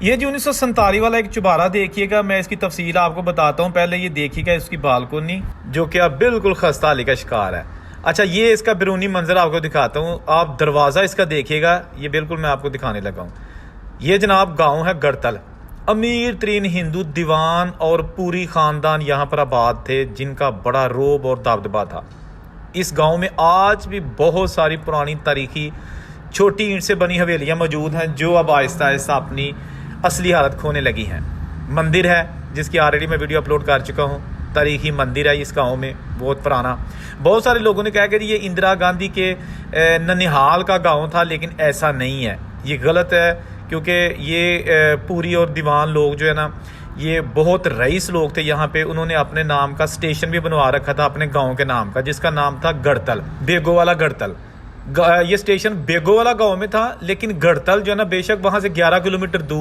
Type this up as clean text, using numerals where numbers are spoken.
ये जो 1947 वाला एक चुबारा देखिएगा, मैं इसकी तफसील आपको बताता हूँ। पहले ये देखिएगा इसकी बालकोनी, जो कि अब बिल्कुल खस्ता हाली का शिकार है। अच्छा, ये इसका बैरूनी मंजर आपको दिखाता हूँ। आप दरवाज़ा इसका देखिएगा, ये बिल्कुल मैं आपको दिखाने लगा हूँ। ये जनाब गांव है गढ़तल। अमीर तरीन हिंदू दीवान और पूरी ख़ानदान यहाँ पर आबाद थे, जिनका बड़ा रोब और दबदबा था। इस गांव में आज भी बहुत सारी पुरानी तारीखी छोटी ईंट से बनी हवेलियाँ मौजूद हैं, जो अब आहिस्ता आहिस्ता अपनी असली हालत खोने लगी हैं। मंदिर है जिसकी ऑलरेडी मैं वीडियो अपलोड कर चुका हूँ। तारीखी मंदिर है इस गांव में, बहुत पुराना। बहुत सारे लोगों ने कहा कि ये इंदिरा गांधी के ननिहाल का गांव था, लेकिन ऐसा नहीं है, ये गलत है। क्योंकि ये पूरी और दीवान लोग जो है ना, ये बहुत रईस लोग थे यहाँ पे। उन्होंने अपने नाम का स्टेशन भी बनवा रखा था अपने गाँव के नाम का, जिसका नाम था गढ़तल, बेगोवाला गढ़तल। ये स्टेशन बेगोवाला गाँव में था, लेकिन गढ़तल जो है ना, बेशक वहाँ से 11 किलोमीटर दूर